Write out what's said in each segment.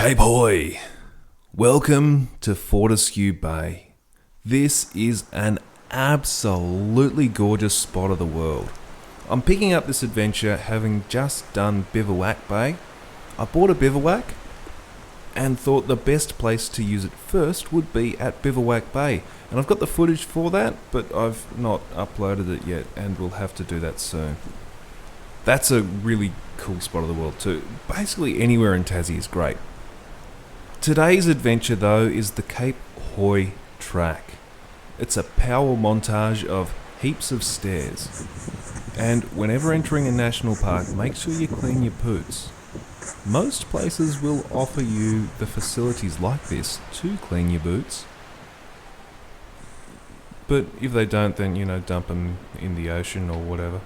Cape Huay. Welcome to Fortescue Bay. This is an absolutely gorgeous spot of the world. I'm picking up this adventure having just done Bivouac Bay. I bought a bivouac and thought the best place to use it first would be at Bivouac Bay. And I've got the footage for that, but I've not uploaded it yet and we'll have to do that soon. That's a really cool spot of the world too. Basically anywhere in Tassie is great. Today's adventure though is the Cape Huay track. It's a power montage of heaps of stairs. And whenever entering a national park, make sure you clean your boots. Most places will offer you the facilities like this to clean your boots. But if they don't, then, dump them in the ocean or whatever.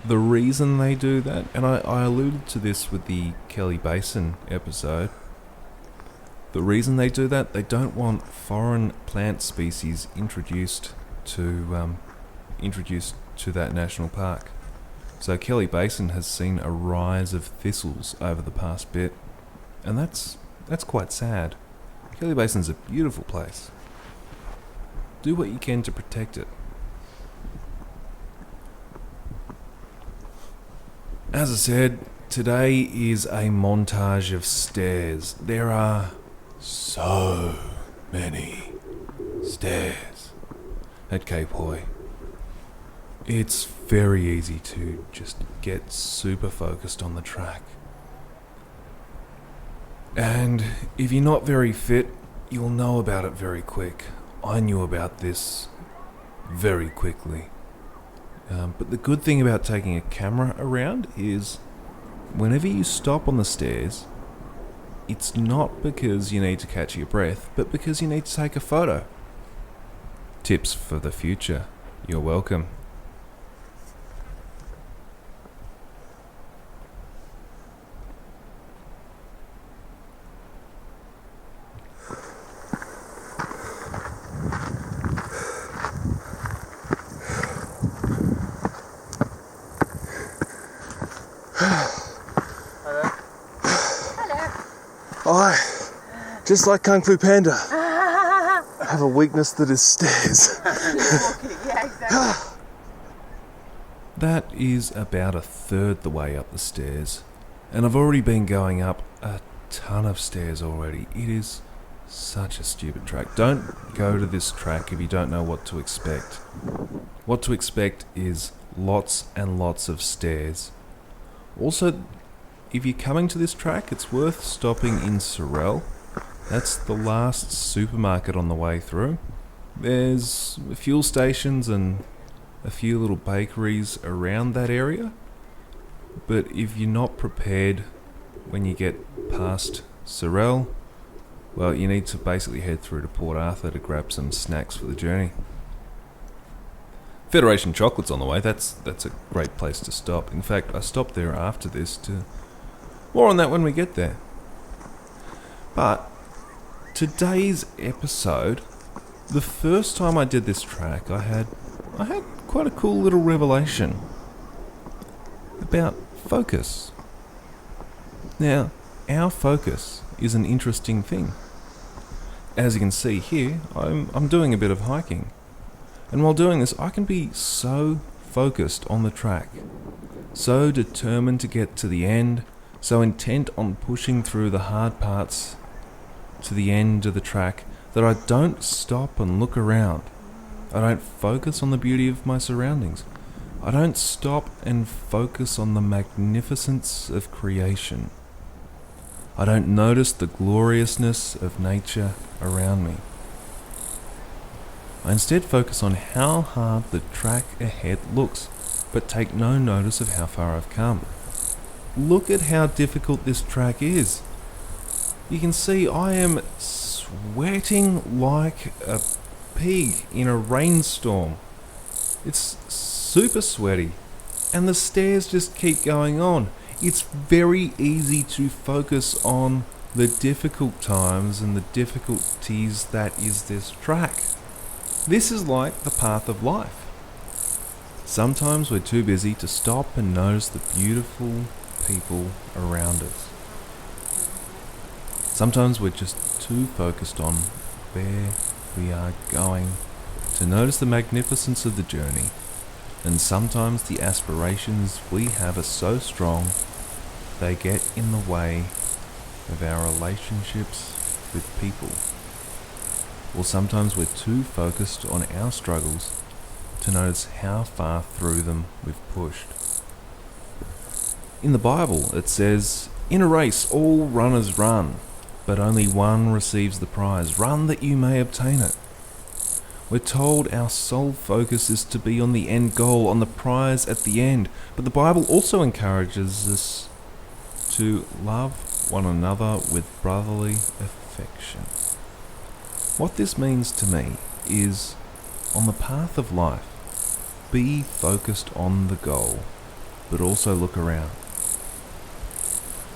The reason they do that, and I alluded to this with the Kelly Basin episode, the reason they do that, they don't want foreign plant species introduced to that national park. So Kelly Basin has seen a rise of thistles over the past bit, and that's quite sad. Kelly Basin's a beautiful place. Do what you can to protect it. As I said, today is a montage of stairs. There are so many stairs at Cape Huay. It's very easy to just get super focused on the track. And if you're not very fit, you'll know about it very quick. I knew about this very quickly. But the good thing about taking a camera around is whenever you stop on the stairs, it's not because you need to catch your breath, but because you need to take a photo. Tips for the future. You're welcome. I, just like Kung Fu Panda, have a weakness that is stairs. Yeah, exactly. That is about a third the way up the stairs, and I've already been going up a ton of stairs already. It is such a stupid track. Don't go to this track if you don't know what to expect. What to expect is lots and lots of stairs. Also, if you're coming to this track, it's worth stopping in Sorel. That's the last supermarket on the way through. There's fuel stations and a few little bakeries around that area. But if you're not prepared when you get past Sorel, well, you need to basically head through to Port Arthur to grab some snacks for the journey. Federation Chocolate's on the way. That's a great place to stop. In fact, I stopped there after this to... More on that when we get there. But today's episode, the first time I did this track, I had quite a cool little revelation about focus. Now, our focus is an interesting thing. As you can see here, I'm doing a bit of hiking. And while doing this, I can be so focused on the track, so determined to get to the end, so intent on pushing through the hard parts to the end of the track that I don't stop and look around. I don't focus on the beauty of my surroundings. I don't stop and focus on the magnificence of creation. I don't notice the gloriousness of nature around me. I instead focus on how hard the track ahead looks, but take no notice of how far I've come. Look at how difficult this track is. You can see I am sweating like a pig in a rainstorm. It's super sweaty, and the stairs just keep going on. It's very easy to focus on the difficult times and the difficulties that is this track. This is like the path of life. Sometimes we're too busy to stop and notice the beautiful people around us. Sometimes we're just too focused on where we are going to notice the magnificence of the journey. And sometimes the aspirations we have are so strong, they get in the way of our relationships with people. Or sometimes we're too focused on our struggles to notice how far through them we've pushed. In the Bible, it says, "In a race, all runners run, but only one receives the prize. Run that you may obtain it." We're told our sole focus is to be on the end goal, on the prize at the end. But the Bible also encourages us to love one another with brotherly affection. What this means to me is, on the path of life, be focused on the goal, but also look around.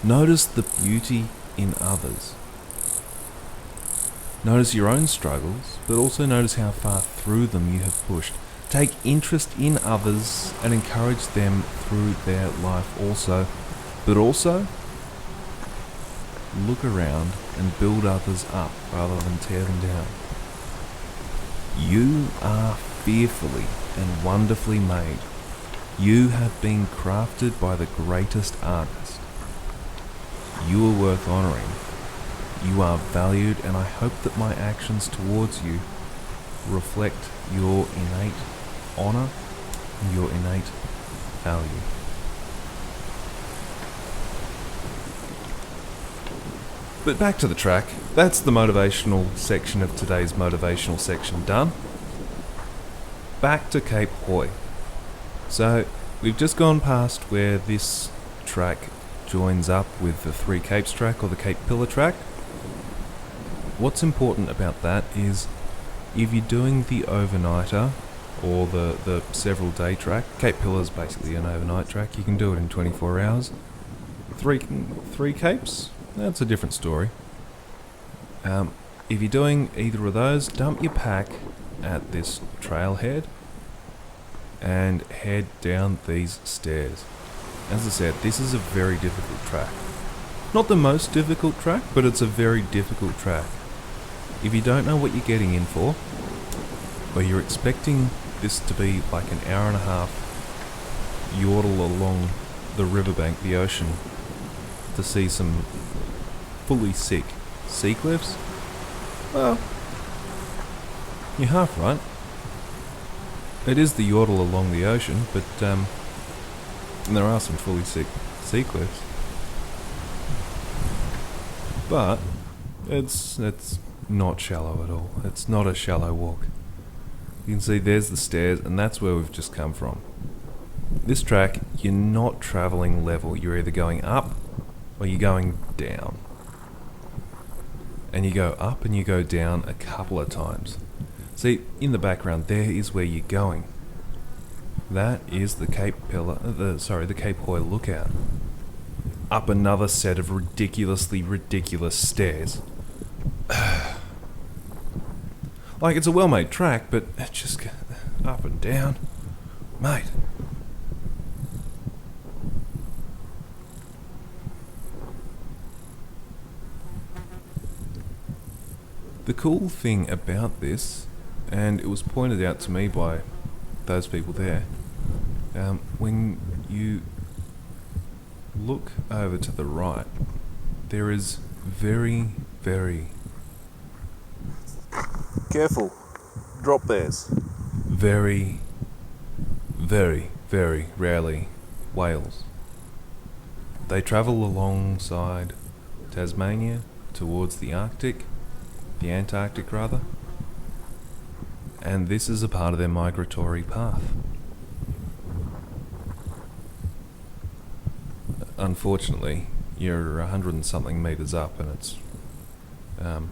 Notice the beauty in others. Notice your own struggles, but also notice how far through them you have pushed. Take interest in others and encourage them through their life also, but also look around and build others up rather than tear them down. You are fearfully and wonderfully made. You have been crafted by the greatest artist. You are worth honouring. You are valued, and I hope that my actions towards you reflect your innate honour and your innate value. But back to the track. That's the motivational section of today's motivational section done. Back to Cape Huay. So, we've just gone past where this track joins up with the Three Capes track or the Cape Pillar track. What's important about that is if you're doing the overnighter or the several day track, Cape Pillar is basically an overnight track, you can do it in 24 hours. Three Capes, that's a different story. If you're doing either of those, dump your pack at this trailhead and head down these stairs. As I said, this is a very difficult track. Not the most difficult track, but it's a very difficult track. If you don't know what you're getting in for, or you're expecting this to be like an hour and a half yordle along the riverbank, the ocean, to see some fully sick sea cliffs, well, you're half right. It is the yordle along the ocean, but there are some fully sick sea cliffs. But it's not shallow at all. It's not a shallow walk. You can see there's the stairs, and that's where we've just come from. This track, you're not travelling level. You're either going up or you're going down. And you go up and you go down a couple of times. See, in the background there is where you're going. That is the Cape Huay lookout. Up another set of ridiculously ridiculous stairs. Like, it's a well-made track, but it just goes up and down. Mate. The cool thing about this, and it was pointed out to me by those people there, when you look over to the right, there is very, very... Careful. Drop bears. very, very, very rarely whales. They travel alongside Tasmania towards the Antarctic rather, and this is a part of their migratory path. Unfortunately, you're 100 and something metres up, and it's and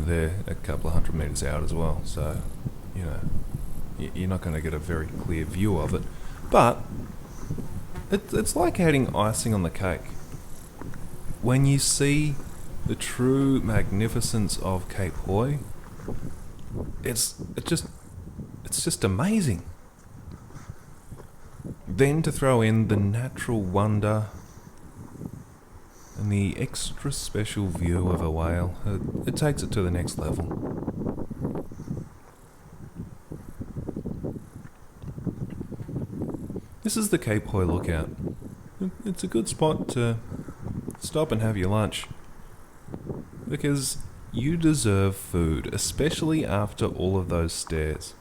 they're a couple of 100 metres out as well, so you're not going to get a very clear view of it, but it's like adding icing on the cake. When you see the true magnificence of Cape Huay, it's just amazing. Then to throw in the natural wonder and and the extra special view of a whale, it takes it to the next level. This is the Cape Huay lookout. It's a good spot to stop and have your lunch, because you deserve food, especially after all of those stairs.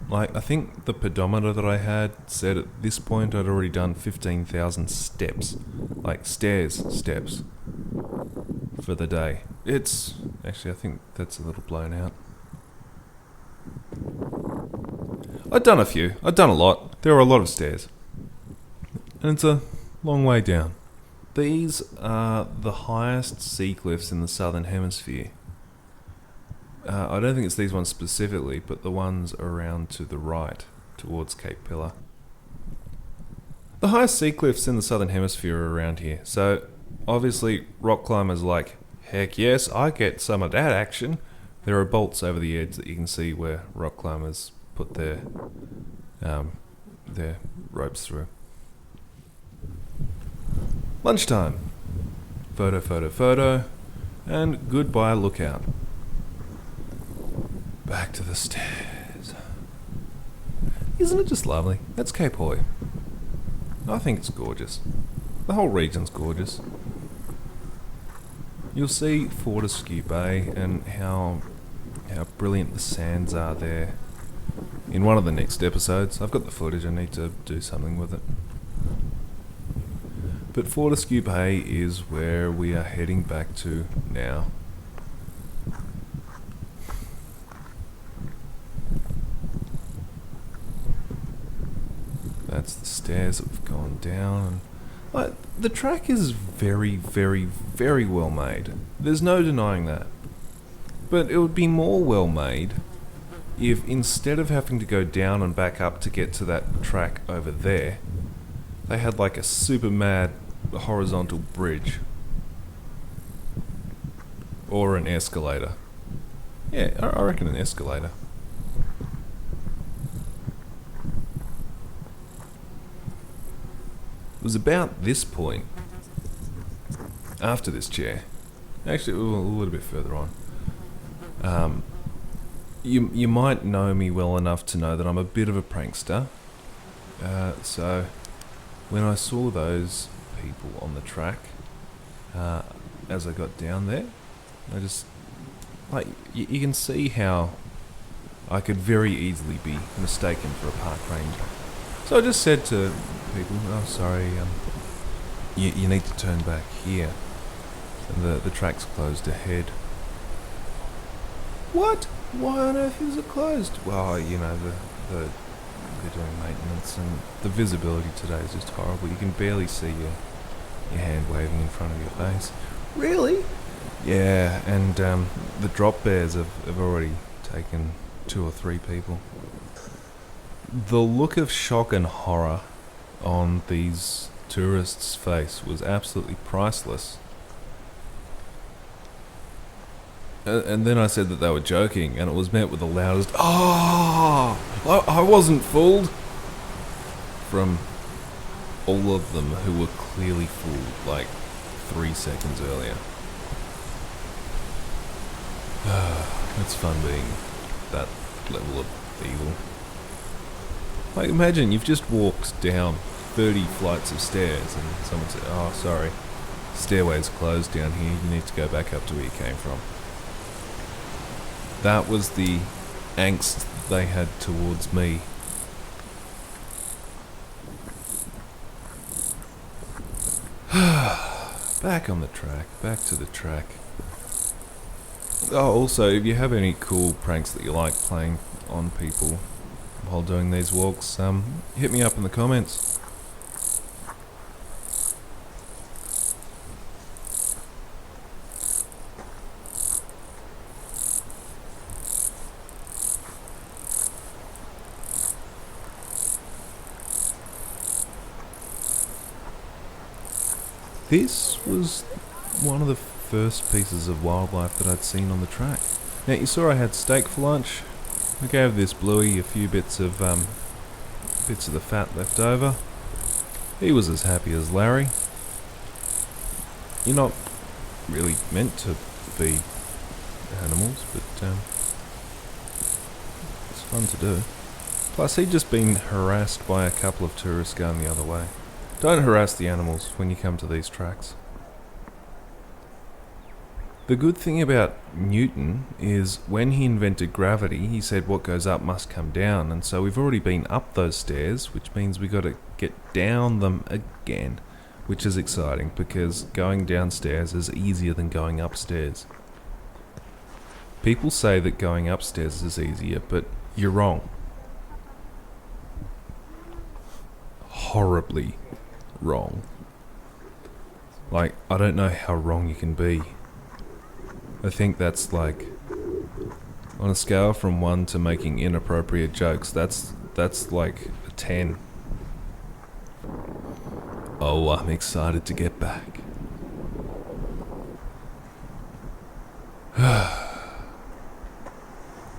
Like, I think the pedometer that I had said at this point I'd already done 15,000 steps. Like, steps. For the day. Actually, I think that's a little blown out. I'd done a few. I'd done a lot. There were a lot of stairs. And it's a long way down. These are the highest sea cliffs in the southern hemisphere. I don't think it's these ones specifically, but the ones around to the right, towards Cape Pillar. The highest sea cliffs in the southern hemisphere are around here, so obviously rock climbers are like, heck yes, I get some of that action. There are bolts over the edge that you can see where rock climbers put their ropes through. Lunchtime. Photo, and goodbye lookout. Back to the stairs. Isn't it just lovely? That's Cape Huay. I think it's gorgeous. The whole region's gorgeous. You'll see Fortescue Bay and how brilliant the sands are there in one of the next episodes. I've got the footage, I need to do something with it. But Fortescue Bay is where we are heading back to now. That's the stairs that we've gone down. Like, the track is very, very, very well made. There's no denying that. But it would be more well made if instead of having to go down and back up to get to that track over there, they had like a super mad horizontal bridge. Or an escalator. Yeah, I reckon an escalator. It was about this point, after this chair, actually a little bit further on, you might know me well enough to know that I'm a bit of a prankster, so when I saw those people on the track, as I got down there, I just, like, you can see how I could very easily be mistaken for a park ranger. So I just said to people, oh sorry, you need to turn back here. And the track's closed ahead. What? Why on earth is it closed? Well, you know, they're doing maintenance and the visibility today is just horrible. You can barely see your hand waving in front of your face. Really? Yeah, and the drop bears have already taken 2 or 3 people. The look of shock and horror on these tourists' face was absolutely priceless. And then I said that they were joking, and it was met with the loudest "Ah! I wasn't fooled!" from all of them who were clearly fooled like 3 seconds earlier. It's fun being that level of evil. Like, imagine you've just walked down 30 flights of stairs and someone said, oh sorry, stairway's closed down here, you need to go back up to where you came from. That was the angst they had towards me. Back on the track, back to the track. Oh, also, if you have any cool pranks that you like playing on people while doing these walks, hit me up in the comments. This was one of the first pieces of wildlife that I'd seen on the track. Now, you saw I had steak for lunch. I gave this bluey a few bits of the fat left over. He was as happy as Larry. You're not really meant to feed animals, but it's fun to do. Plus, he'd just been harassed by a couple of tourists going the other way. Don't harass the animals when you come to these tracks. The good thing about Newton is when he invented gravity, he said what goes up must come down, and so we've already been up those stairs, which means we got to get down them again, which is exciting because going downstairs is easier than going upstairs. People say that going upstairs is easier, but you're wrong. Horribly wrong. Like, I don't know how wrong you can be. I think that's like, on a scale from 1 to making inappropriate jokes, that's like a 10. Oh, I'm excited to get back.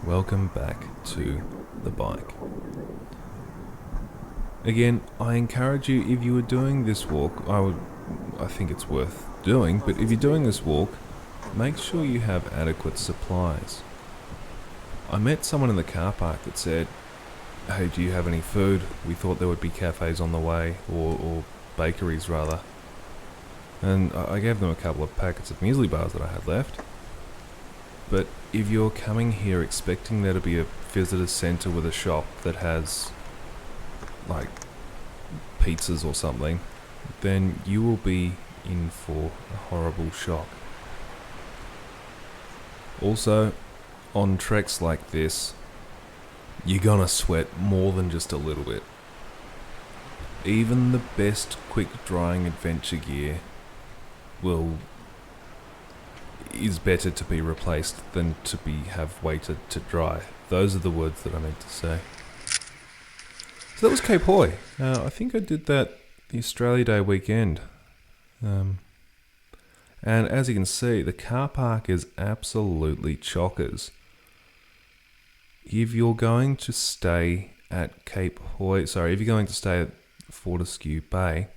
Welcome back to the bike. Again, I encourage you, if you were doing this walk, I think it's worth doing, but if you're doing this walk, make sure you have adequate supplies. I met someone in the car park that said, "Hey, do you have any food? We thought there would be cafes on the way, or bakeries rather." And I gave them a couple of packets of muesli bars that I had left. But if you're coming here expecting there to be a visitor centre with a shop that has, like, pizzas or something, then you will be in for a horrible shock. Also, on treks like this, you're gonna sweat more than just a little bit. Even the best quick drying adventure gear is better to be replaced than to have waited to dry. Those are the words that I meant to say. So that was Cape Huay. I think I did that the Australia Day weekend. And as you can see, the car park is absolutely chockers. If you're going to stay at if you're going to stay at Fortescue Bay,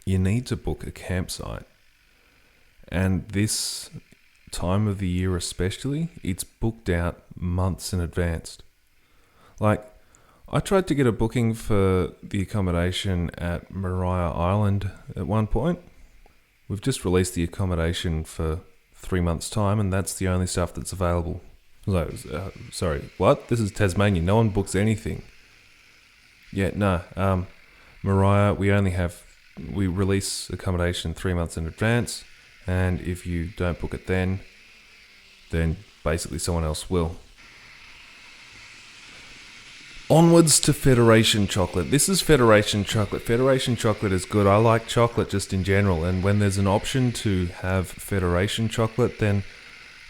you need to book a campsite. And this time of the year especially, it's booked out months in advance. Like, I tried to get a booking for the accommodation at Maria Island at one point. We've just released the accommodation for 3 months' time, and that's the only stuff that's available. Sorry, what? This is Tasmania. No one books anything. Yeah, no. Maria, we release accommodation 3 months in advance, and if you don't book it then basically someone else will. Onwards to Federation chocolate. This is Federation chocolate. Federation chocolate is good. I like chocolate just in general, and when there's an option to have Federation chocolate, then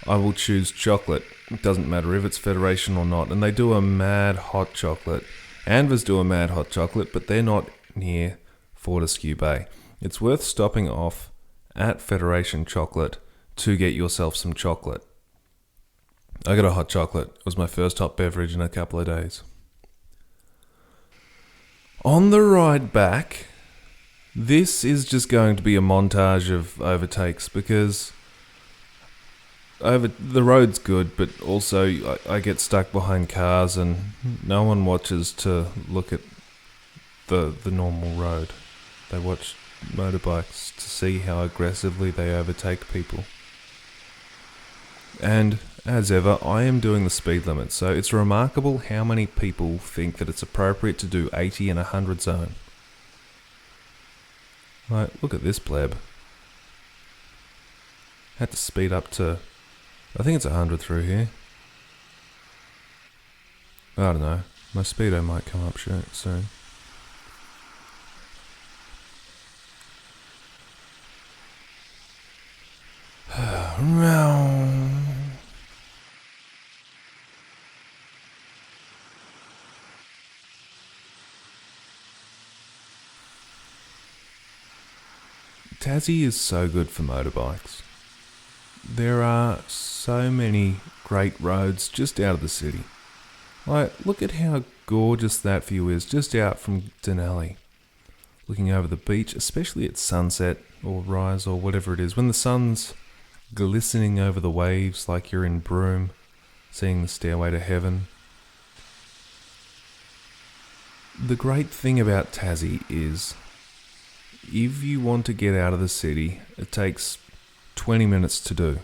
I will choose chocolate. It doesn't matter if it's Federation or not. And they do a mad hot chocolate. Anvers do a mad hot chocolate, but they're not near Fortescue Bay. It's worth stopping off at Federation chocolate to get yourself some chocolate. I got a hot chocolate. It was my first hot beverage in a couple of days. On the ride back, this is just going to be a montage of overtakes because the road's good, but also I get stuck behind cars and no one watches to look at the normal road. They watch motorbikes to see how aggressively they overtake people. And as ever, I am doing the speed limit, so it's remarkable how many people think that it's appropriate to do 80 in a 100 zone. Like, look at this pleb. Had to speed up to, I think it's 100 through here. I don't know, my speedo might come up soon. Tassie is so good for motorbikes. There are so many great roads just out of the city. Like, look at how gorgeous that view is just out from Denali. Looking over the beach, especially at sunset, or rise or whatever it is, when the sun's glistening over the waves like you're in Broome, seeing the stairway to heaven. The great thing about Tassie is, if you want to get out of the city, it takes 20 minutes to do.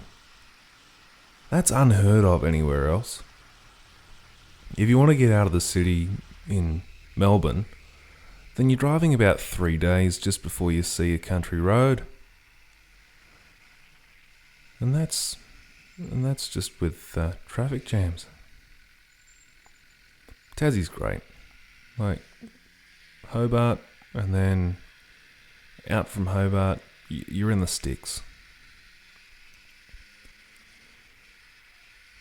That's unheard of anywhere else. If you want to get out of the city in Melbourne, then you're driving about 3 days just before you see a country road. And that's just with traffic jams. Tassie's great. Like Hobart, and then out from Hobart, you're in the sticks.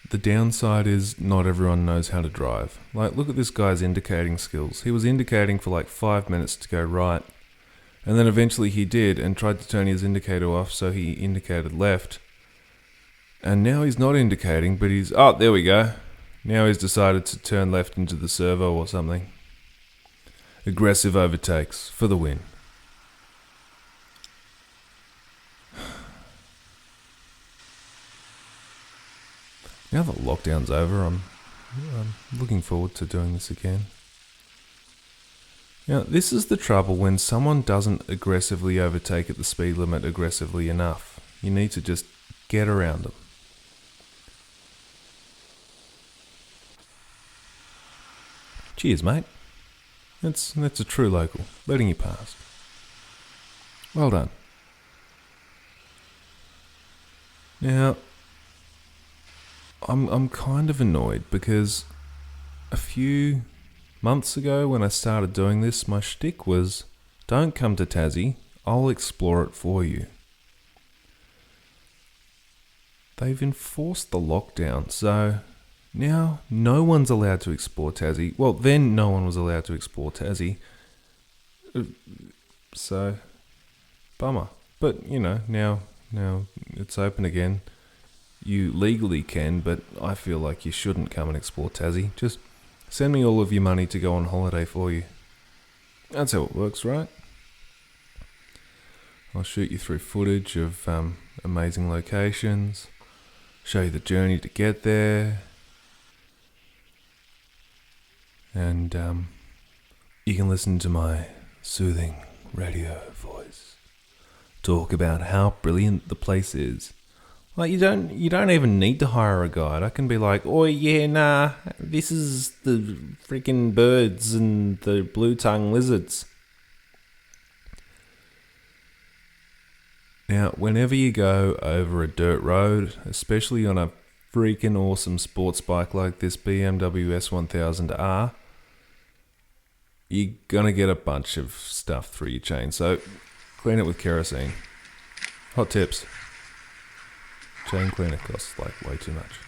The downside is not everyone knows how to drive. Like, look at this guy's indicating skills. He was indicating for like 5 minutes to go right, and then eventually he did and tried to turn his indicator off, so he indicated left. And now he's not indicating, but oh, there we go. Now he's decided to turn left into the servo or something. Aggressive overtakes for the win. Now that lockdown's over, I'm looking forward to doing this again. Now, this is the trouble when someone doesn't aggressively overtake at the speed limit aggressively enough. You need to just get around them. Cheers, mate. That's a true local, letting you past. Well done. Now, I'm kind of annoyed because a few months ago when I started doing this, my shtick was, don't come to Tassie, I'll explore it for you. They've enforced the lockdown, so now no one's allowed to explore Tassie. Well, then no one was allowed to explore Tassie. So, bummer. But, now it's open again. You legally can, but I feel like you shouldn't come and explore Tassie. Just send me all of your money to go on holiday for you. That's how it works, right? I'll shoot you through footage of amazing locations, show you the journey to get there, and you can listen to my soothing radio voice talk about how brilliant the place is. Like, you don't even need to hire a guide. I can be like, oh yeah, nah, this is the freaking birds and the blue-tongued lizards. Now, whenever you go over a dirt road, especially on a freaking awesome sports bike like this BMW S1000R, you're gonna get a bunch of stuff through your chain. So, clean it with kerosene. Hot tips. Chain cleaner costs like way too much.